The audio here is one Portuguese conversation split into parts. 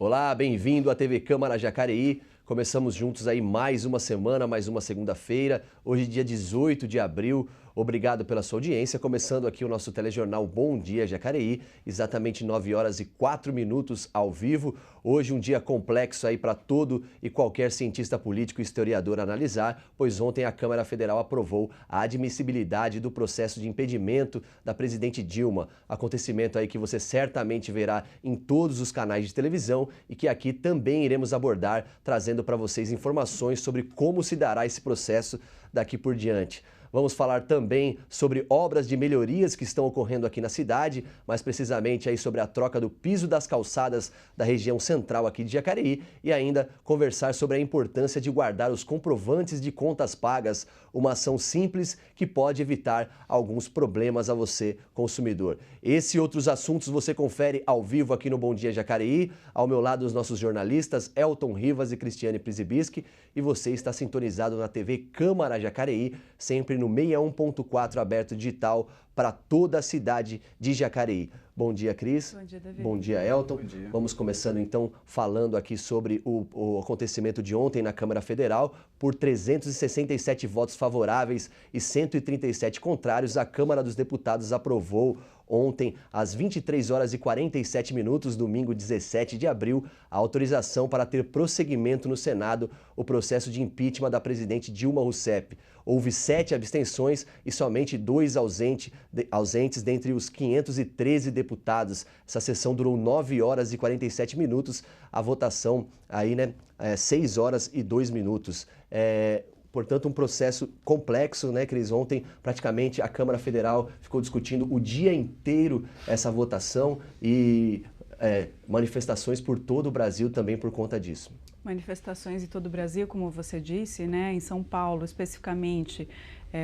Olá, bem-vindo à TV Câmara Jacareí. Começamos juntos aí mais uma semana, mais uma segunda-feira. Hoje, dia 18 de abril. Obrigado pela sua audiência. Começando aqui o nosso telejornal Bom Dia Jacareí, exatamente 9 horas e 4 minutos ao vivo. Hoje um dia complexo aí para todo e qualquer cientista político e historiador analisar, pois ontem a Câmara Federal aprovou a admissibilidade do processo de impedimento da presidente Dilma. Acontecimento aí que você certamente verá em todos os canais de televisão e que aqui também iremos abordar, trazendo para vocês informações sobre como se dará esse processo daqui por diante. Vamos falar também sobre obras de melhorias que estão ocorrendo aqui na cidade, mais precisamente aí sobre a troca do piso das calçadas da região central aqui de Jacareí e ainda conversar sobre a importância de guardar os comprovantes de contas pagas, uma ação simples que pode evitar alguns problemas a você, consumidor. Esse e outros assuntos você confere ao vivo aqui no Bom Dia Jacareí. Ao meu lado, os nossos jornalistas Elton Rivas e Cristiane Przybyski, e você está sintonizado na TV Câmara Jacareí, sempre no 61.4 aberto digital para toda a cidade de Jacareí. Bom dia, Cris. Bom dia, Davi. Bom dia, Elton. Bom dia. Vamos começando então falando aqui sobre o acontecimento de ontem na Câmara Federal. Por 367 votos favoráveis e 137 contrários, a Câmara dos Deputados aprovou ontem, às 23 horas e 47 minutos, domingo 17 de abril, a autorização para ter prosseguimento no Senado o processo de impeachment da presidente Dilma Rousseff. Houve 7 abstenções e somente 2 ausentes dentre os 513 deputados. Essa sessão durou 9 horas e 47 minutos, a votação aí, 6 horas e 2 minutos. Portanto, um processo complexo, né, Cris? Ontem, praticamente, a Câmara Federal ficou discutindo o dia inteiro essa votação e manifestações por todo o Brasil também por conta disso. Manifestações em todo o Brasil, como você disse, né? Em São Paulo, especificamente,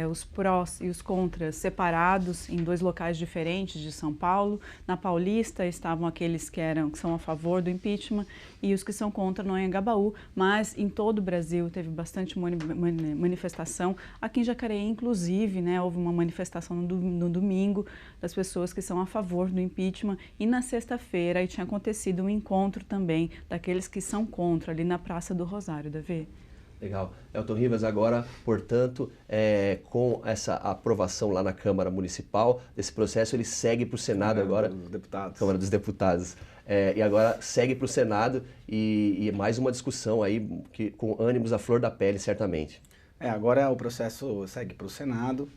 os prós e os contras separados em 2 locais diferentes de São Paulo. Na Paulista estavam aqueles que são a favor do impeachment e os que são contra no Anhangabaú, mas em todo o Brasil teve bastante manifestação. Aqui em Jacareí, inclusive, né, houve uma manifestação no domingo das pessoas que são a favor do impeachment e na sexta-feira tinha acontecido um encontro também daqueles que são contra, ali na Praça do Rosário, Davi. Legal. Elton Rivas, agora, portanto, com essa aprovação lá na Câmara Municipal, desse processo, ele segue para o Senado agora. Câmara dos Deputados. Câmara dos Deputados. E agora segue para o Senado e mais uma discussão aí com ânimos à flor da pele, certamente. Agora o processo segue para o Senado.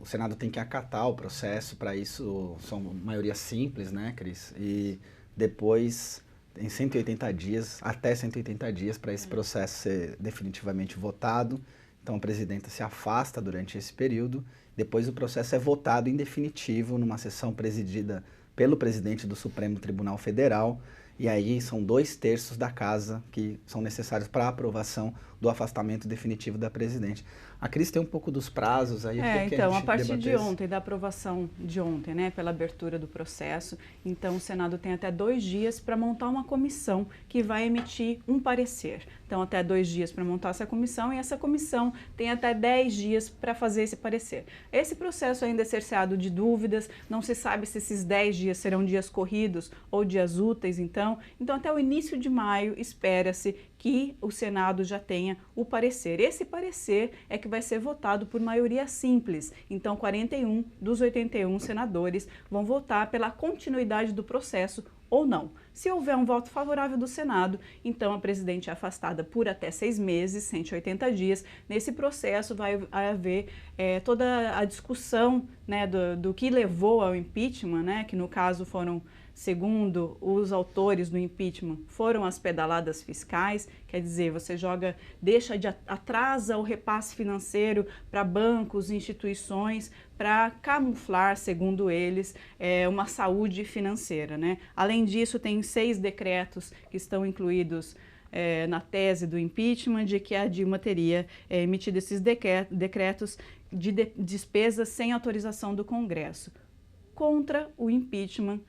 O Senado tem que acatar o processo, para isso são maioria simples, né, Cris? E depois tem 180 dias, até 180 dias para esse processo ser definitivamente votado. Então a presidenta se afasta durante esse período. Depois o processo é votado em definitivo numa sessão presidida pelo presidente do Supremo Tribunal Federal. E aí são 2/3 da casa que são necessários para a aprovação do afastamento definitivo da presidente. A Cris tem um pouco dos prazos aí. Então, a partir de ontem, da aprovação de ontem, né, pela abertura do processo, então o Senado tem até 2 dias para montar uma comissão que vai emitir um parecer. Então, até 2 dias para montar essa comissão e essa comissão tem até 10 dias para fazer esse parecer. Esse processo ainda é cerceado de dúvidas, não se sabe se esses 10 dias serão dias corridos ou dias úteis, então até o início de maio espera-se que o Senado já tenha o parecer. Esse parecer é que vai ser votado por maioria simples. Então, 41 dos 81 senadores vão votar pela continuidade do processo ou não. Se houver um voto favorável do Senado, então a presidente é afastada por até 6 meses, 180 dias. Nesse processo vai haver toda a discussão, né, do que levou ao impeachment, né, que no caso foram, segundo os autores do impeachment, foram as pedaladas fiscais, quer dizer, você atrasa o repasse financeiro para bancos, instituições, para camuflar, segundo eles, uma saúde financeira, né? Além disso, tem 6 decretos que estão incluídos na tese do impeachment, de que a Dilma teria emitido esses decretos de despesas sem autorização do Congresso. Contra o impeachment,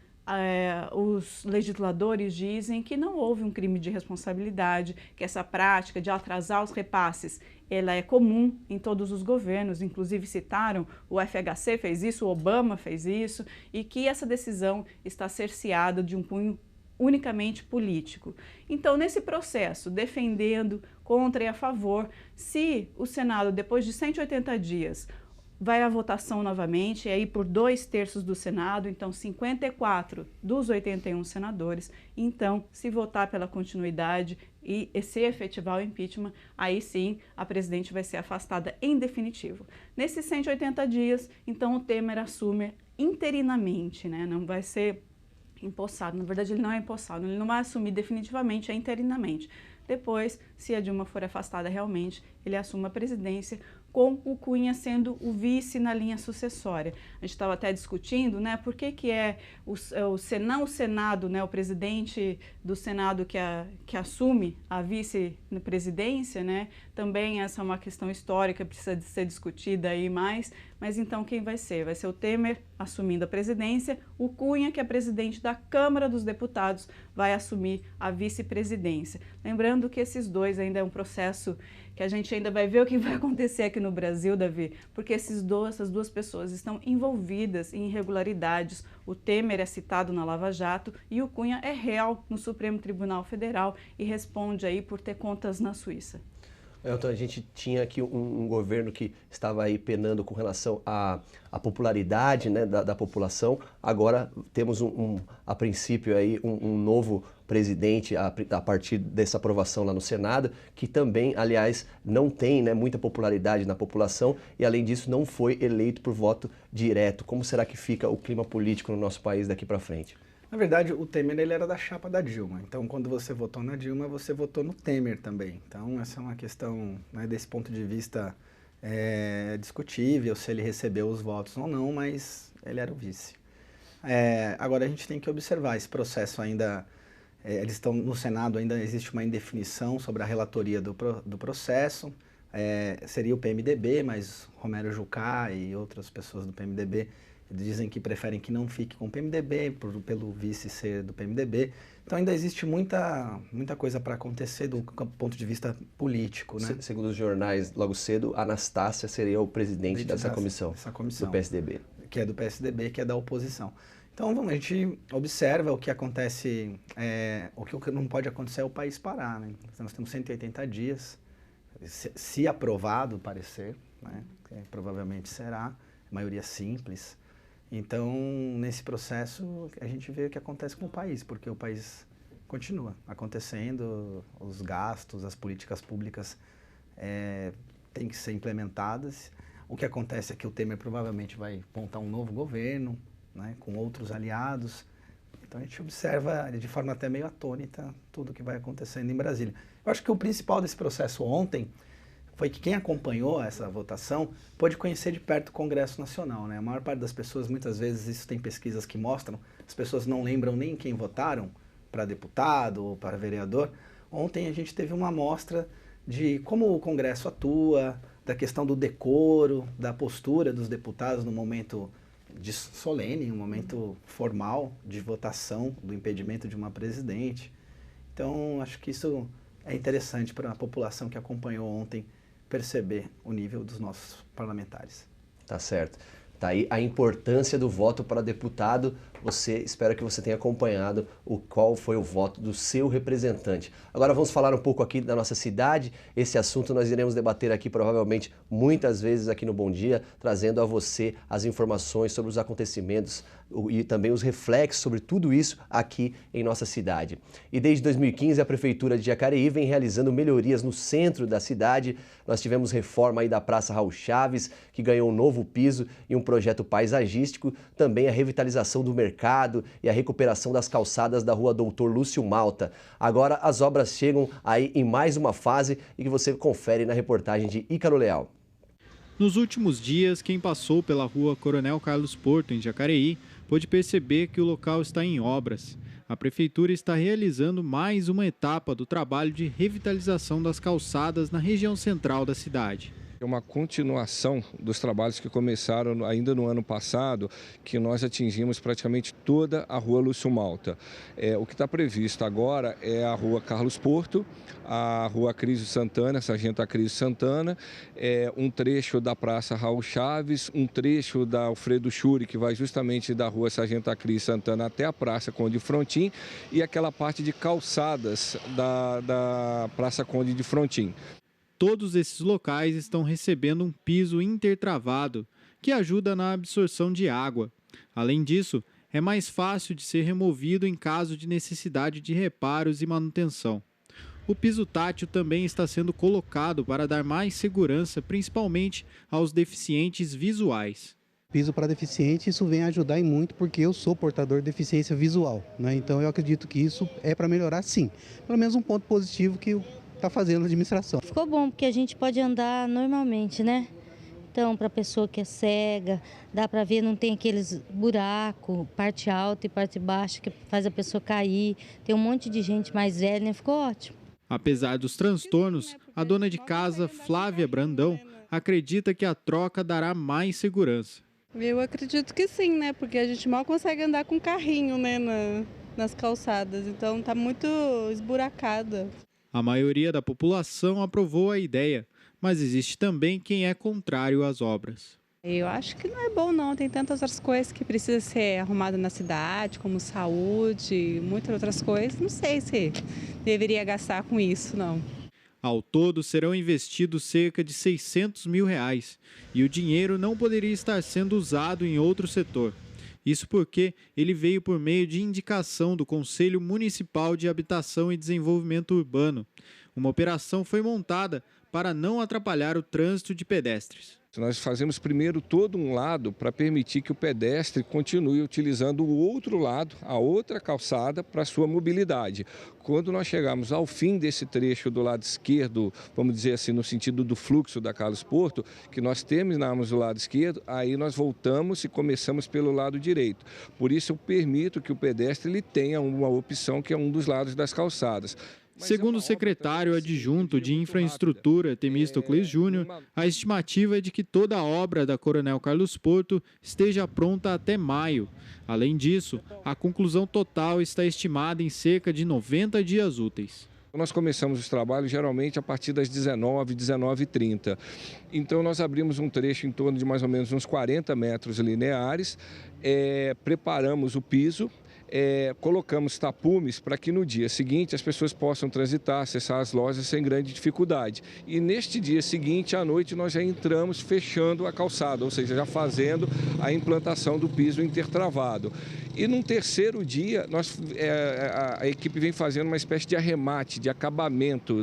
os legisladores dizem que não houve um crime de responsabilidade, que essa prática de atrasar os repasses ela é comum em todos os governos, inclusive citaram o FHC fez isso, o Obama fez isso, e que essa decisão está cerceada de um cunho unicamente político. Então, nesse processo, defendendo, contra e a favor, se o Senado, depois de 180 dias, vai à votação novamente, e aí por 2/3 do Senado, então 54 dos 81 senadores, então se votar pela continuidade e se efetivar o impeachment, aí sim a presidente vai ser afastada em definitivo. Nesses 180 dias, então o Temer assume interinamente, né? Não vai ser empossado, na verdade ele não é empossado, ele não vai assumir definitivamente, é interinamente. Depois, se a Dilma for afastada realmente, ele assume a presidência, com o Cunha sendo o vice na linha sucessória. A gente estava até discutindo, né, por que é não o Senado, né, o presidente do Senado que assume a vice-presidência, né, também essa é uma questão histórica, precisa de ser discutida aí mais, mas então quem vai ser? Vai ser o Temer assumindo a presidência, o Cunha, que é presidente da Câmara dos Deputados, vai assumir a vice-presidência. Lembrando que esses dois ainda é um processo que a gente ainda vai ver o que vai acontecer aqui no Brasil, Davi, porque essas duas pessoas estão envolvidas em irregularidades. O Temer é citado na Lava Jato e o Cunha é réu no Supremo Tribunal Federal e responde aí por ter contas na Suíça. Então, a gente tinha aqui um governo que estava aí penando com relação à popularidade, né, da população. Agora temos a princípio aí um novo presidente a partir dessa aprovação lá no Senado, que também, aliás, não tem, né, muita popularidade na população e, além disso, não foi eleito por voto direto. Como será que fica o clima político no nosso país daqui para frente? Na verdade, o Temer ele era da chapa da Dilma. Então, quando você votou na Dilma, você votou no Temer também. Então, essa é uma questão, né, desse ponto de vista discutível, se ele recebeu os votos ou não, mas ele era o vice. Agora, a gente tem que observar esse processo ainda. Eles estão no Senado, ainda existe uma indefinição sobre a relatoria do processo. Seria o PMDB, mas Romero Jucá e outras pessoas do PMDB dizem que preferem que não fique com o PMDB, pelo vice ser do PMDB. Então ainda existe muita coisa para acontecer do ponto de vista político, né? Segundo os jornais, logo cedo, Anastácia seria o presidente dessa comissão do PSDB. Que é do PSDB, que é da oposição. Então a gente observa o que acontece, o que não pode acontecer é o país parar, né? Nós temos 180 dias, se aprovado o parecer, né? Provavelmente será, maioria simples. Então, nesse processo, a gente vê o que acontece com o país, porque o país continua acontecendo, os gastos, as políticas públicas têm que ser implementadas. O que acontece é que o Temer provavelmente vai montar um novo governo, né, com outros aliados. Então, a gente observa de forma até meio atônita tudo o que vai acontecendo em Brasília. Eu acho que o principal desse processo ontem foi que quem acompanhou essa votação pôde conhecer de perto o Congresso Nacional, né? A maior parte das pessoas, muitas vezes, isso tem pesquisas que mostram, as pessoas não lembram nem quem votaram para deputado ou para vereador. Ontem a gente teve uma amostra de como o Congresso atua, da questão do decoro, da postura dos deputados no momento solene, um momento formal de votação do impedimento de uma presidente. Então, acho que isso é interessante para a população que acompanhou ontem perceber o nível dos nossos parlamentares. Tá certo. Tá aí a importância do voto para deputado. Espero que você tenha acompanhado qual foi o voto do seu representante. Agora vamos falar um pouco aqui da nossa cidade. Esse assunto nós iremos debater aqui provavelmente muitas vezes aqui no Bom Dia, trazendo a você as informações sobre os acontecimentos e também os reflexos sobre tudo isso aqui em nossa cidade. E desde 2015 a Prefeitura de Jacareí vem realizando melhorias no centro da cidade. Nós tivemos reforma aí da Praça Raul Chaves, que ganhou um novo piso e um projeto paisagístico, também a revitalização do mercado e a recuperação das calçadas da Rua Doutor Lúcio Malta. Agora as obras chegam aí em mais uma fase e que você confere na reportagem de Ícaro Leal. Nos últimos dias, quem passou pela Rua Coronel Carlos Porto, em Jacareí, pôde perceber que o local está em obras. A Prefeitura está realizando mais uma etapa do trabalho de revitalização das calçadas na região central da cidade. É uma continuação dos trabalhos que começaram ainda no ano passado, que nós atingimos praticamente toda a Rua Lúcio Malta. O que está previsto agora é a Rua Carlos Porto, a Rua Acrísio Santana, Sargento Acrísio Santana, um trecho da Praça Raul Chaves, um trecho da Alfredo Schuri, que vai justamente da Rua Sargento Acrísio Santana até a Praça Conde Frontin, e aquela parte de calçadas da Praça Conde de Frontin. Todos esses locais estão recebendo um piso intertravado, que ajuda na absorção de água. Além disso, é mais fácil de ser removido em caso de necessidade de reparos e manutenção. O piso tátil também está sendo colocado para dar mais segurança, principalmente aos deficientes visuais. Piso para deficiente, isso vem ajudar e muito, porque eu sou portador de deficiência visual, né? Então eu acredito que isso é para melhorar, sim. Pelo menos um ponto positivo que está fazendo a administração. Ficou bom, porque a gente pode andar normalmente, né? Então, para a pessoa que é cega, dá para ver, não tem aqueles buracos, parte alta e parte baixa, que faz a pessoa cair. Tem um monte de gente mais velha, né? Ficou ótimo. Apesar dos transtornos, a dona de casa, Flávia Brandão, acredita que a troca dará mais segurança. Eu acredito que sim, né? Porque a gente mal consegue andar com carrinho, né? Nas calçadas, então está muito esburacada. A maioria da população aprovou a ideia, mas existe também quem é contrário às obras. Eu acho que não é bom não, tem tantas outras coisas que precisam ser arrumadas na cidade, como saúde, muitas outras coisas. Não sei se deveria gastar com isso, não. Ao todo, serão investidos cerca de R$600 mil e o dinheiro não poderia estar sendo usado em outro setor. Isso porque ele veio por meio de indicação do Conselho Municipal de Habitação e Desenvolvimento Urbano. Uma operação foi montada para não atrapalhar o trânsito de pedestres. Nós fazemos primeiro todo um lado para permitir que o pedestre continue utilizando o outro lado, a outra calçada, para sua mobilidade. Quando nós chegarmos ao fim desse trecho do lado esquerdo, vamos dizer assim, no sentido do fluxo da Carlos Porto, que nós terminamos o lado esquerdo, aí nós voltamos e começamos pelo lado direito. Por isso eu permito que o pedestre ele tenha uma opção que é um dos lados das calçadas. Segundo o secretário adjunto de Infraestrutura, Temístocles Júnior, a estimativa é de que toda a obra da Coronel Carlos Porto esteja pronta até maio. Além disso, a conclusão total está estimada em cerca de 90 dias úteis. Nós começamos os trabalhos geralmente a partir das 19h30. Então nós abrimos um trecho em torno de mais ou menos uns 40 metros lineares, preparamos o piso, colocamos tapumes para que no dia seguinte as pessoas possam transitar, acessar as lojas sem grande dificuldade. E neste dia seguinte, à noite, nós já entramos fechando a calçada, ou seja, já fazendo a implantação do piso intertravado. E num terceiro dia, a equipe vem fazendo uma espécie de arremate, de acabamento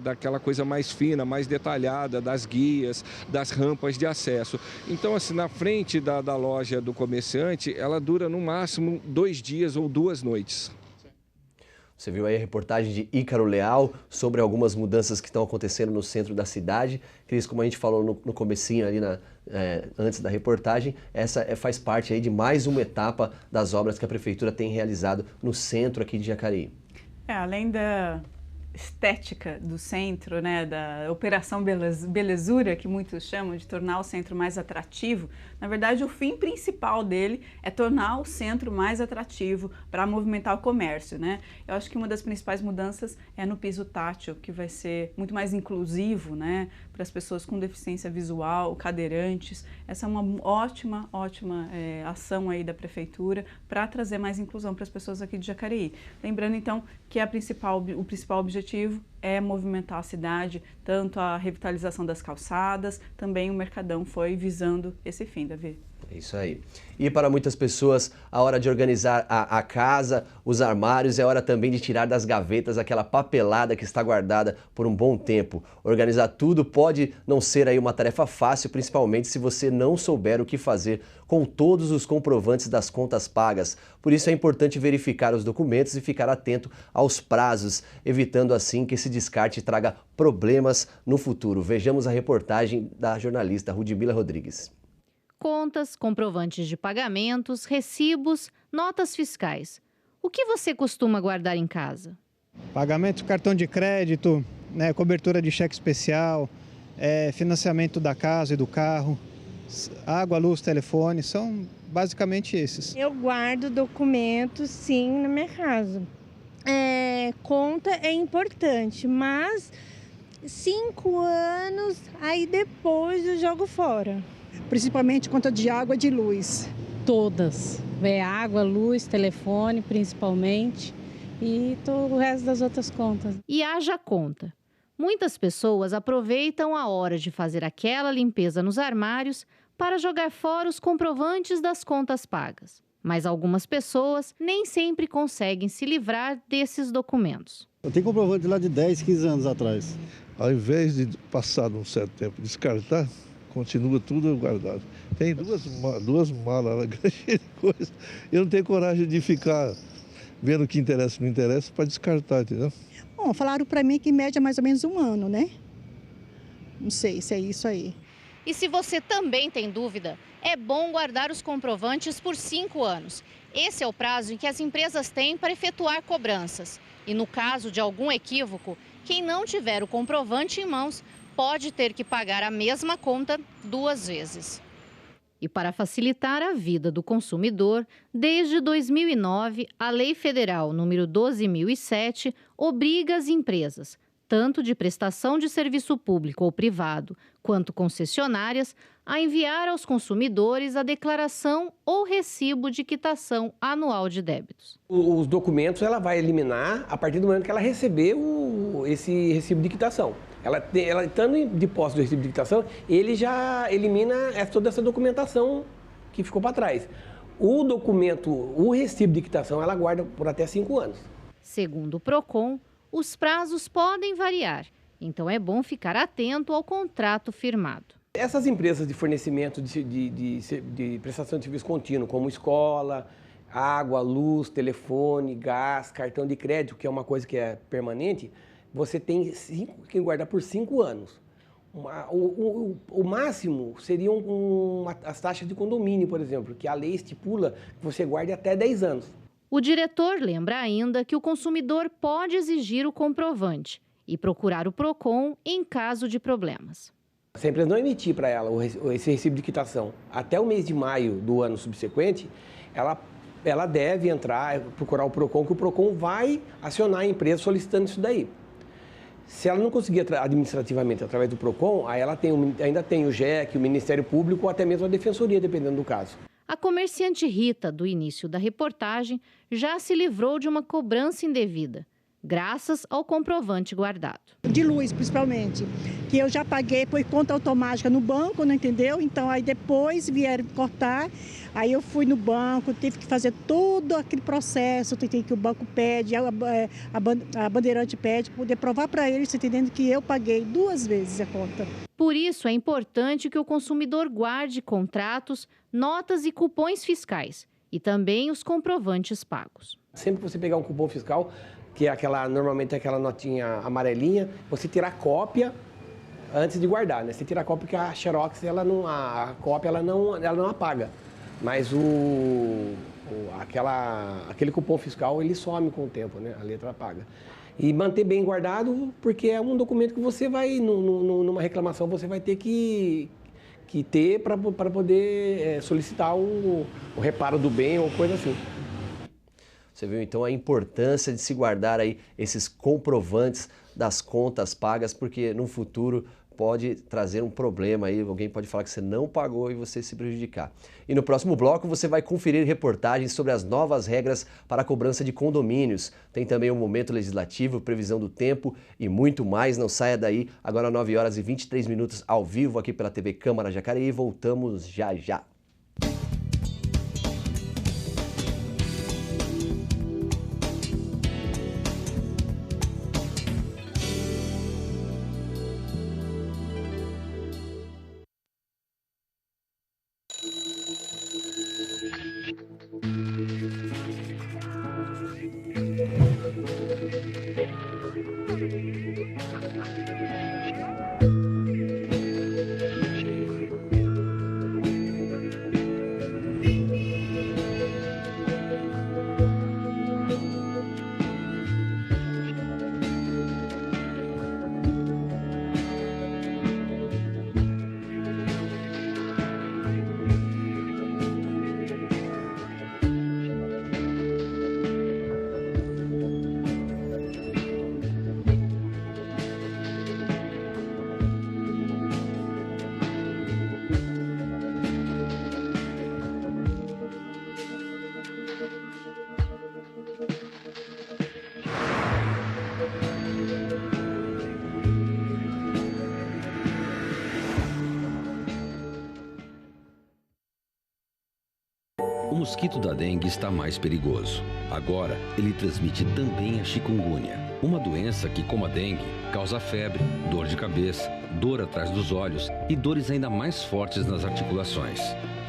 daquela coisa mais fina, mais detalhada, das guias, das rampas de acesso. Então, assim, na frente da loja do comerciante, ela dura no máximo 2 dias ou 2 noites. Você viu aí a reportagem de Ícaro Leal sobre algumas mudanças que estão acontecendo no centro da cidade. Cris, como a gente falou no comecinho ali antes da reportagem, essa faz parte aí de mais uma etapa das obras que a Prefeitura tem realizado no centro aqui de Jacareí. Além da estética do centro, né, da operação belezura, que muitos chamam de tornar o centro mais atrativo, na verdade o fim principal dele é tornar o centro mais atrativo para movimentar o comércio, né? Eu acho que uma das principais mudanças é no piso tátil, que vai ser muito mais inclusivo, né, para as pessoas com deficiência visual, cadeirantes. Essa é uma ótima ação aí da Prefeitura para trazer mais inclusão para as pessoas aqui de Jacareí. Lembrando então que o principal objetivo é movimentar a cidade, tanto a revitalização das calçadas, também o Mercadão foi visando esse fim, Davi. É isso aí. E para muitas pessoas, a hora de organizar a casa, os armários, é hora também de tirar das gavetas aquela papelada que está guardada por um bom tempo. Organizar tudo pode não ser aí uma tarefa fácil, principalmente se você não souber o que fazer com todos os comprovantes das contas pagas. Por isso é importante verificar os documentos e ficar atento aos prazos, evitando assim que esse descarte traga problemas no futuro. Vejamos a reportagem da jornalista Rudmila Rodrigues. Contas, comprovantes de pagamentos, recibos, notas fiscais. O que você costuma guardar em casa? Pagamento, cartão de crédito, né, cobertura de cheque especial, financiamento da casa e do carro, água, luz, telefone, são basicamente esses. Eu guardo documentos, sim, na minha casa. Conta é importante, mas 5 anos, aí depois eu jogo fora. Principalmente conta de água e de luz. Todas. Água, luz, telefone, principalmente, e todo o resto das outras contas. E haja conta. Muitas pessoas aproveitam a hora de fazer aquela limpeza nos armários para jogar fora os comprovantes das contas pagas. Mas algumas pessoas nem sempre conseguem se livrar desses documentos. Eu tenho comprovante lá de 10, 15 anos atrás. Ao invés de, passado um certo tempo, descartar, continua tudo guardado. Tem duas malas, cheia de coisa. Eu não tenho coragem de ficar vendo o que interessa e não interessa para descartar, entendeu? Bom, falaram para mim que em média mais ou menos 1 ano, né? Não sei se é isso aí. E se você também tem dúvida, é bom guardar os comprovantes por 5 anos. Esse é o prazo em que as empresas têm para efetuar cobranças. E no caso de algum equívoco, quem não tiver o comprovante em mãos pode ter que pagar a mesma conta 2 vezes. E para facilitar a vida do consumidor, desde 2009, a Lei Federal número 12.007 obriga as empresas, tanto de prestação de serviço público ou privado, quanto concessionárias, a enviar aos consumidores a declaração ou recibo de quitação anual de débitos. Os documentos ela vai eliminar a partir do momento que ela receber esse recibo de quitação. Ela estando de posse do recibo de quitação, ele já elimina toda essa documentação que ficou para trás. O recibo de quitação, ela guarda por até 5 anos. Segundo o PROCON, os prazos podem variar, então é bom ficar atento ao contrato firmado. Essas empresas de fornecimento de prestação de serviço contínuo, como escola, água, luz, telefone, gás, cartão de crédito, que é uma coisa que é permanente, você tem que guardar por 5 anos. O máximo seriam as taxas de condomínio, por exemplo, que a lei estipula que você guarde até 10 anos. O diretor lembra ainda que o consumidor pode exigir o comprovante e procurar o PROCON em caso de problemas. Se a empresa não emitir para ela esse recibo de quitação até o mês de maio do ano subsequente, ela deve procurar o PROCON, que o PROCON vai acionar a empresa solicitando isso daí. Se ela não conseguir administrativamente através do PROCON, aí ela ainda tem o GEC, o Ministério Público ou até mesmo a Defensoria, dependendo do caso. A comerciante Rita, do início da reportagem, já se livrou de uma cobrança indevida, graças ao comprovante guardado. De luz, principalmente, que eu já paguei por conta automática no banco, não entendeu? Então, aí depois vieram cortar, aí eu fui no banco, tive que fazer todo aquele processo, que o banco pede, a bandeirante pede, poder provar para eles, entendendo que eu paguei 2 vezes a conta. Por isso, é importante que o consumidor guarde contratos, notas e cupons fiscais, e também os comprovantes pagos. Sempre que você pegar um cupom fiscal, que é normalmente é aquela notinha amarelinha, você tirar cópia antes de guardar, né? Você tira a cópia porque a Xerox, a cópia ela não apaga. Mas aquele cupom fiscal, ele some com o tempo, né? A letra apaga. E manter bem guardado, porque é um documento que você vai, numa reclamação, você vai ter que ter para poder solicitar o reparo do bem ou coisa assim. Você viu então a importância de se guardar aí esses comprovantes das contas pagas, porque no futuro pode trazer um problema aí, alguém pode falar que você não pagou e você se prejudicar. E no próximo bloco você vai conferir reportagens sobre as novas regras para a cobrança de condomínios. Tem também o momento legislativo, previsão do tempo e muito mais. Não saia daí, agora 9h23 ao vivo aqui pela TV Câmara Jacareí. Voltamos já já. mosquito da dengue está mais perigoso. Agora, ele transmite também a chikungunya, uma doença que, como a dengue, causa febre, dor de cabeça, dor atrás dos olhos e dores ainda mais fortes nas articulações.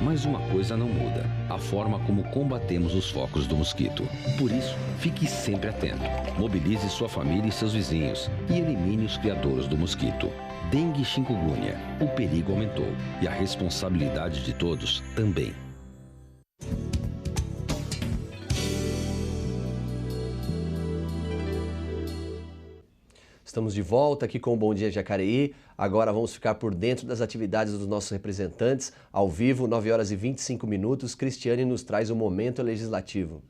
Mas uma coisa não muda: a forma como combatemos os focos do mosquito. Por isso, fique sempre atento. Mobilize sua família e seus vizinhos e elimine os criadores do mosquito. Dengue e chikungunya. O perigo aumentou e a responsabilidade de todos também. Estamos de volta aqui com o Bom Dia Jacareí. Agora vamos ficar por dentro das atividades dos nossos representantes. Ao vivo, 9 horas e 25 minutos, Cristiane nos traz o Momento Legislativo.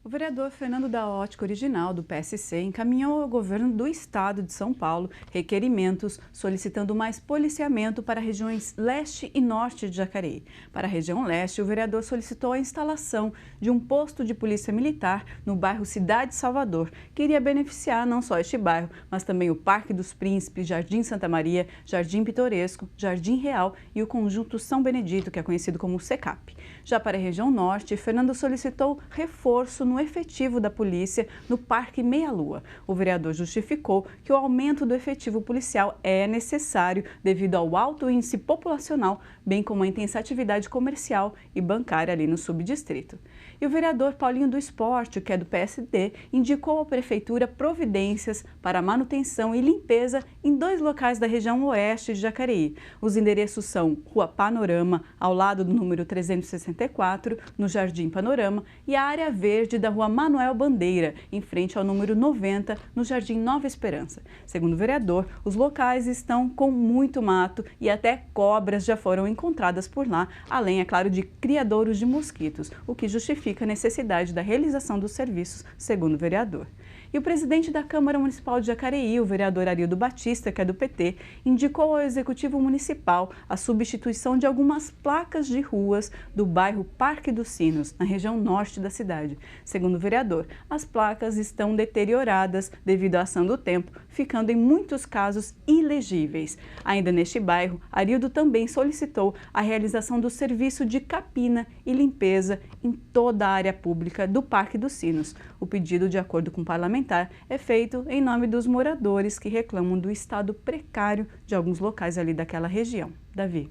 O vereador Fernando da Ótica Original, do PSC, encaminhou ao governo do estado de São Paulo requerimentos solicitando mais policiamento para regiões leste e norte de Jacareí. Para a região leste, o vereador solicitou a instalação de um posto de polícia militar no bairro Cidade Salvador, que iria beneficiar não só este bairro, mas também o Parque dos Príncipes, Jardim Santa Maria, Jardim Pitoresco, Jardim Real e o Conjunto São Benedito, que é conhecido como SECAP. Já para a região norte, Fernando solicitou reforço no efetivo da polícia no Parque Meia Lua. O vereador justificou que o aumento do efetivo policial é necessário devido ao alto índice populacional, bem como a intensa atividade comercial e bancária ali no subdistrito. E o vereador Paulinho do Esporte, que é do PSD, indicou à prefeitura providências para manutenção e limpeza em 2 locais da região oeste de Jacareí. Os endereços são Rua Panorama, ao lado do número 364, no Jardim Panorama, e a área verde da Rua Manuel Bandeira, em frente ao número 90, no Jardim Nova Esperança. Segundo o vereador, os locais estão com muito mato e até cobras já foram encontradas por lá, além, é claro, de criadouros de mosquitos, o que justifica a necessidade da realização dos serviços, segundo o vereador. E o presidente da Câmara Municipal de Jacareí, o vereador Arildo Batista, que é do PT, indicou ao Executivo Municipal a substituição de algumas placas de ruas do bairro Parque dos Sinos, na região norte da cidade. Segundo o vereador, as placas estão deterioradas devido à ação do tempo, ficando em muitos casos ilegíveis. Ainda neste bairro, Arildo também solicitou a realização do serviço de capina e limpeza em toda a área pública do Parque dos Sinos. O pedido, de acordo com o parlamentar, é feito em nome dos moradores que reclamam do estado precário de alguns locais ali daquela região. Davi.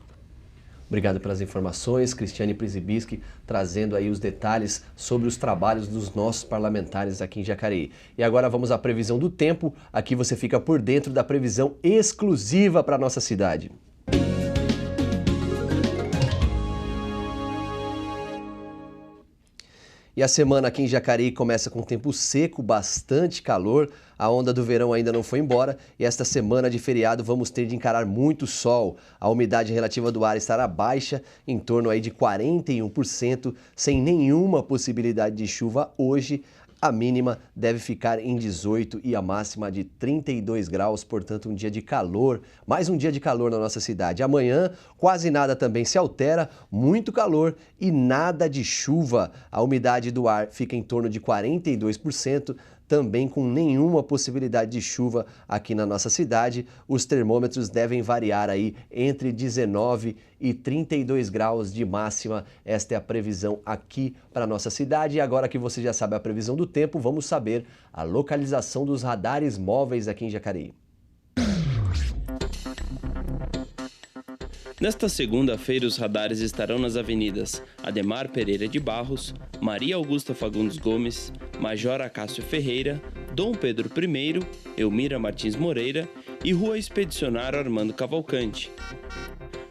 Obrigado pelas informações, Cristiane Przybiski, trazendo aí os detalhes sobre os trabalhos dos nossos parlamentares aqui em Jacareí. E agora vamos à previsão do tempo. Aqui você fica por dentro da previsão exclusiva para a nossa cidade. E a semana aqui em Jacareí começa com tempo seco, bastante calor. A onda do verão ainda não foi embora e esta semana de feriado vamos ter de encarar muito sol. A umidade relativa do ar estará baixa, em torno aí de 41%, sem nenhuma possibilidade de chuva hoje. A mínima deve ficar em 18 e a máxima de 32 graus, portanto um dia de calor, mais um dia de calor na nossa cidade. Amanhã quase nada também se altera, muito calor e nada de chuva. A umidade do ar fica em torno de 42%, também com nenhuma possibilidade de chuva aqui na nossa cidade. Os termômetros devem variar aí entre 19 e 32 graus de máxima. Esta é a previsão aqui para a nossa cidade. E agora que você já sabe a previsão do tempo, vamos saber a localização dos radares móveis aqui em Jacareí. Nesta segunda-feira, os radares estarão nas avenidas Ademar Pereira de Barros, Maria Augusta Fagundes Gomes, Major Acácio Ferreira, Dom Pedro I, Elmira Martins Moreira e Rua Expedicionário Armando Cavalcante.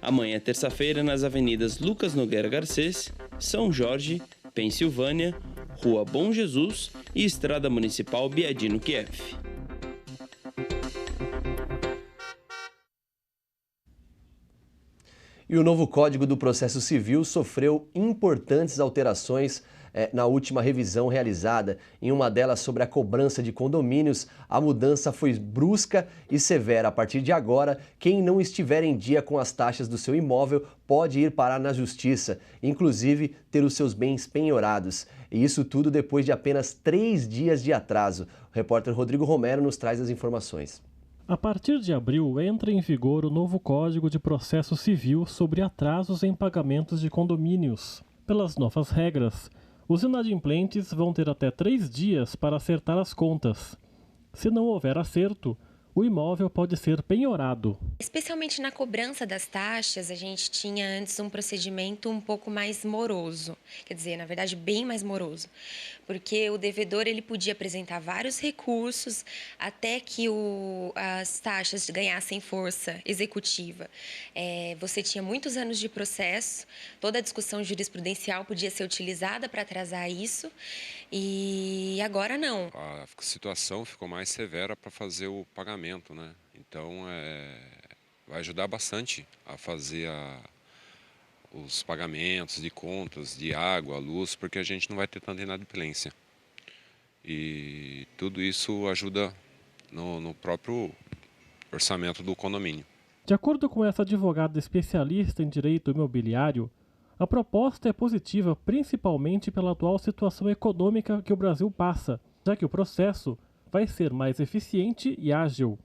Amanhã, terça-feira, nas avenidas Lucas Nogueira Garcês, São Jorge, Pensilvânia, Rua Bom Jesus e Estrada Municipal Biadino Kiev. E o novo Código do Processo Civil sofreu importantes alterações na última revisão realizada. Em uma delas, sobre a cobrança de condomínios, a mudança foi brusca e severa. A partir de agora, quem não estiver em dia com as taxas do seu imóvel pode ir parar na justiça, inclusive ter os seus bens penhorados. E isso tudo depois de apenas 3 dias de atraso. O repórter Rodrigo Romero nos traz as informações. A partir de abril, entra em vigor o novo Código de Processo Civil sobre atrasos em pagamentos de condomínios. Pelas novas regras, os inadimplentes vão ter até 3 dias para acertar as contas. Se não houver acerto, o imóvel pode ser penhorado. Especialmente na cobrança das taxas, a gente tinha antes um procedimento um pouco mais moroso. Quer dizer, na verdade, bem mais moroso. Porque o devedor ele podia apresentar vários recursos até que as taxas ganhassem força executiva. Você tinha muitos anos de processo, toda a discussão jurisprudencial podia ser utilizada para atrasar isso. E agora não. A situação ficou mais severa para fazer o pagamento, né? Então, vai ajudar bastante a fazer os pagamentos de contas, de água, luz, porque a gente não vai ter tanta inadimplência. E tudo isso ajuda no próprio orçamento do condomínio. De acordo com essa advogada especialista em direito imobiliário, a proposta é positiva principalmente pela atual situação econômica que o Brasil passa, já que o processo vai ser mais eficiente e ágil.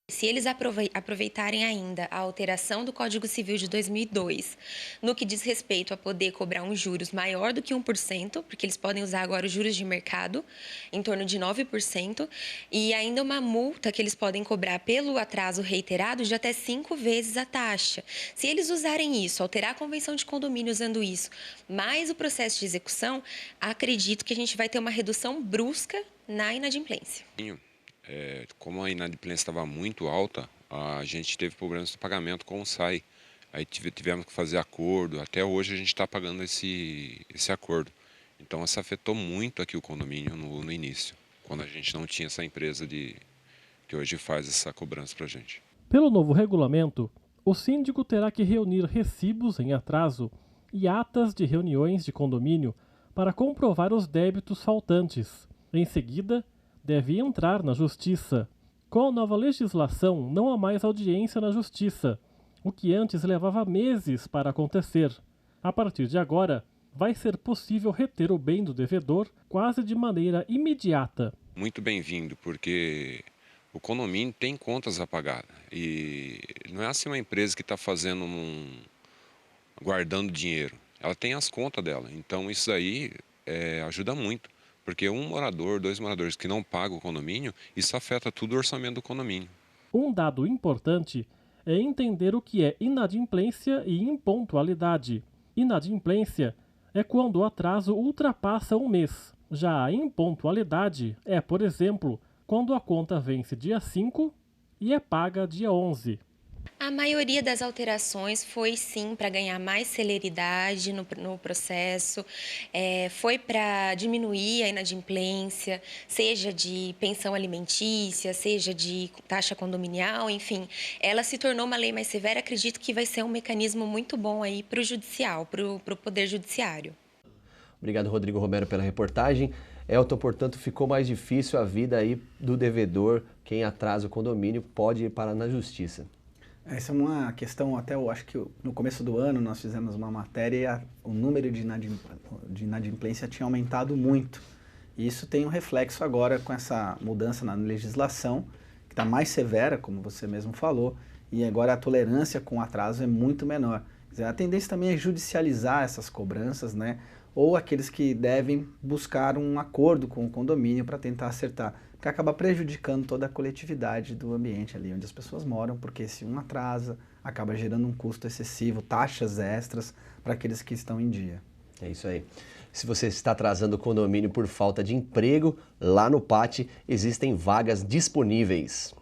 Se eles aproveitarem ainda a alteração do Código Civil de 2002, no que diz respeito a poder cobrar um juros maior do que 1%, porque eles podem usar agora os juros de mercado, em torno de 9%, e ainda uma multa que eles podem cobrar pelo atraso reiterado de até 5 vezes a taxa. Se eles usarem isso, alterar a convenção de condomínio usando isso, mais o processo de execução, acredito que a gente vai ter uma redução brusca na inadimplência. Como a inadimplência estava muito alta, a gente teve problemas de pagamento com o SAI. Aí tivemos que fazer acordo. Até hoje a gente está pagando esse acordo. Então, isso afetou muito aqui o condomínio no início, quando a gente não tinha essa empresa que hoje faz essa cobrança para a gente. Pelo novo regulamento, o síndico terá que reunir recibos em atraso e atas de reuniões de condomínio para comprovar os débitos faltantes. Em seguida, deve entrar na Justiça. Com a nova legislação, não há mais audiência na Justiça, o que antes levava meses para acontecer. A partir de agora, vai ser possível reter o bem do devedor quase de maneira imediata. Muito bem-vindo, porque o condomínio tem contas a pagar. E não é assim uma empresa que está fazendo guardando dinheiro. Ela tem as contas dela. Então isso aí ajuda muito. Porque 1 morador, 2 moradores que não pagam o condomínio, isso afeta todo o orçamento do condomínio. Um dado importante é entender o que é inadimplência e impontualidade. Inadimplência é quando o atraso ultrapassa 1 mês. Já a impontualidade é, por exemplo, quando a conta vence dia 5 e é paga dia 11. A maioria das alterações foi sim para ganhar mais celeridade no processo, foi para diminuir a inadimplência, seja de pensão alimentícia, seja de taxa condominial, enfim. Ela se tornou uma lei mais severa, acredito que vai ser um mecanismo muito bom aí para o judicial, para o Poder Judiciário. Obrigado, Rodrigo Romero, pela reportagem. Elton, portanto, ficou mais difícil a vida aí do devedor. Quem atrasa o condomínio pode ir parar na Justiça. Essa é uma questão, até eu acho que no começo do ano nós fizemos uma matéria, o número de inadimplência tinha aumentado muito. E isso tem um reflexo agora com essa mudança na legislação, que está mais severa, como você mesmo falou, e agora a tolerância com o atraso é muito menor. Quer dizer, a tendência também é judicializar essas cobranças, né? Ou aqueles que devem buscar um acordo com o condomínio para tentar acertar, que acaba prejudicando toda a coletividade do ambiente ali onde as pessoas moram, porque se um atrasa, acaba gerando um custo excessivo, taxas extras para aqueles que estão em dia. É isso aí. Se você está atrasando o condomínio por falta de emprego, lá no PAT existem vagas disponíveis.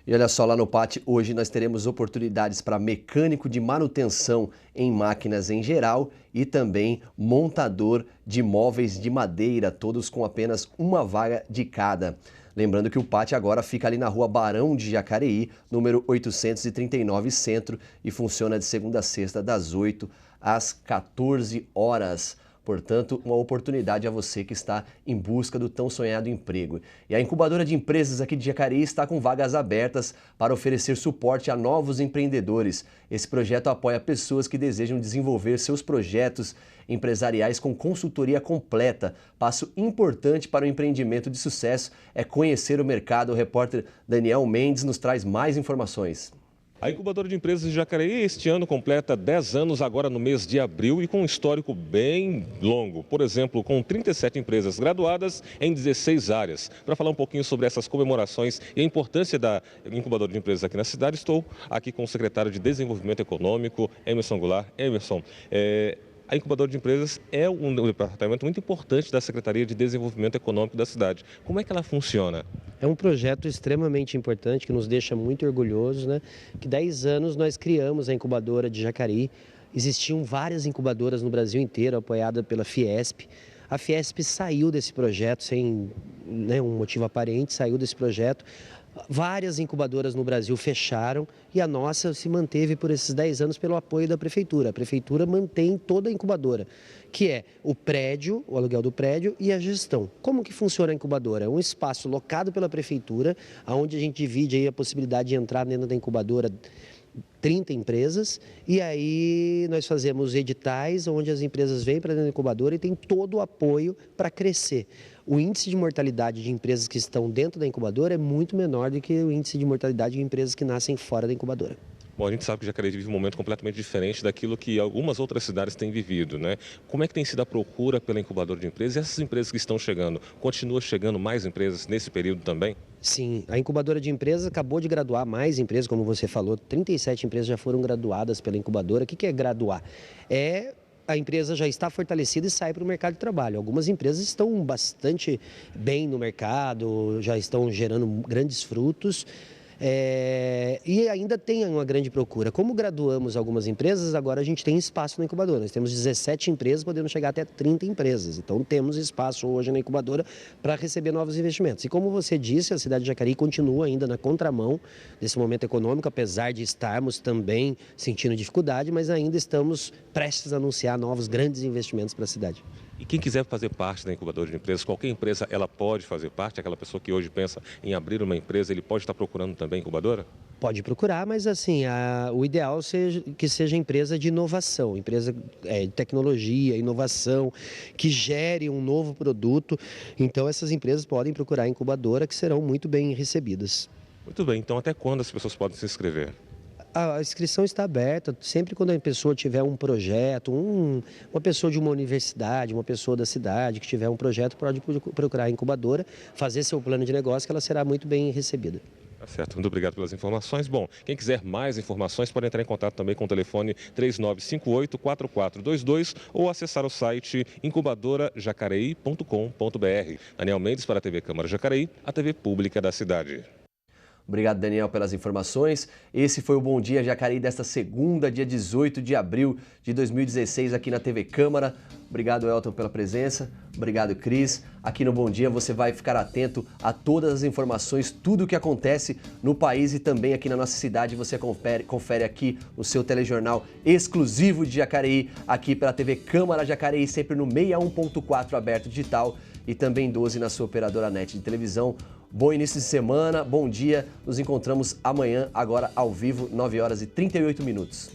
E olha só, lá no PAT, hoje nós teremos oportunidades para mecânico de manutenção em máquinas em geral e também montador de móveis de madeira, todos com apenas uma vaga de cada. Lembrando que o PAT agora fica ali na rua Barão de Jacareí, número 839 Centro, e funciona de segunda a sexta, das 8 às 14 horas. Portanto, uma oportunidade a você que está em busca do tão sonhado emprego. E a incubadora de empresas aqui de Jacareí está com vagas abertas para oferecer suporte a novos empreendedores. Esse projeto apoia pessoas que desejam desenvolver seus projetos empresariais com consultoria completa. Passo importante para o empreendimento de sucesso é conhecer o mercado. O repórter Daniel Mendes nos traz mais informações. A incubadora de empresas de Jacareí este ano completa 10 anos agora no mês de abril e com um histórico bem longo. Por exemplo, com 37 empresas graduadas em 16 áreas. Para falar um pouquinho sobre essas comemorações e a importância da incubadora de empresas aqui na cidade, estou aqui com o secretário de Desenvolvimento Econômico, Emerson Goulart. Emerson, a incubadora de empresas é um departamento muito importante da Secretaria de Desenvolvimento Econômico da cidade. Como é que ela funciona? É um projeto extremamente importante que nos deixa muito orgulhosos, né? Que 10 anos nós criamos a incubadora de Jacareí. Existiam várias incubadoras no Brasil inteiro, apoiada pela Fiesp. A Fiesp saiu desse projeto sem um motivo aparente, saiu desse projeto. Várias incubadoras no Brasil fecharam e a nossa se manteve por esses 10 anos pelo apoio da Prefeitura. A Prefeitura mantém toda a incubadora, que é o prédio, o aluguel do prédio e a gestão. Como que funciona a incubadora? É um espaço locado pela Prefeitura, onde a gente divide aí a possibilidade de entrar dentro da incubadora 30 empresas e aí nós fazemos editais onde as empresas vêm para dentro da incubadora e tem todo o apoio para crescer. O índice de mortalidade de empresas que estão dentro da incubadora é muito menor do que o índice de mortalidade de empresas que nascem fora da incubadora. Bom, a gente sabe que Jacareí vive um momento completamente diferente daquilo que algumas outras cidades têm vivido, né? Como é que tem sido a procura pela incubadora de empresas? E essas empresas que estão chegando, continua chegando mais empresas nesse período também? Sim, a incubadora de empresas acabou de graduar mais empresas, como você falou, 37 empresas já foram graduadas pela incubadora. O que é graduar? A empresa já está fortalecida e sai para o mercado de trabalho. Algumas empresas estão bastante bem no mercado, já estão gerando grandes frutos. E ainda tem uma grande procura. Como graduamos algumas empresas, agora a gente tem espaço na incubadora. Nós temos 17 empresas, podemos chegar até 30 empresas. Então temos espaço hoje na incubadora para receber novos investimentos. E como você disse, a cidade de Jacareí continua ainda na contramão desse momento econômico, apesar de estarmos também sentindo dificuldade, mas ainda estamos prestes a anunciar novos grandes investimentos para a cidade. E quem quiser fazer parte da incubadora de empresas, qualquer empresa, ela pode fazer parte? Aquela pessoa que hoje pensa em abrir uma empresa, ele pode estar procurando também incubadora? Pode procurar, mas assim, o ideal que seja empresa de inovação, empresa de tecnologia, inovação, que gere um novo produto. Então essas empresas podem procurar a incubadora, que serão muito bem recebidas. Muito bem, então até quando as pessoas podem se inscrever? A inscrição está aberta, sempre quando a pessoa tiver um projeto, uma pessoa de uma universidade, uma pessoa da cidade que tiver um projeto, pode procurar a incubadora, fazer seu plano de negócio, que ela será muito bem recebida. Tá certo, muito obrigado pelas informações. Bom, quem quiser mais informações pode entrar em contato também com o telefone 3958-4422 ou acessar o site incubadorajacareí.com.br. Daniel Mendes para a TV Câmara Jacareí, a TV pública da cidade. Obrigado, Daniel, pelas informações. Esse foi o Bom Dia Jacareí desta segunda, dia 18 de abril de 2016, aqui na TV Câmara. Obrigado, Elton, pela presença. Obrigado, Cris. Aqui no Bom Dia você vai ficar atento a todas as informações, tudo o que acontece no país e também aqui na nossa cidade. Você confere aqui no seu telejornal exclusivo de Jacareí, aqui pela TV Câmara Jacareí, sempre no 61.4 aberto digital e também 12 na sua operadora NET de televisão. Bom início de semana, bom dia. Nos encontramos amanhã, agora ao vivo, 9 horas e 38 minutos.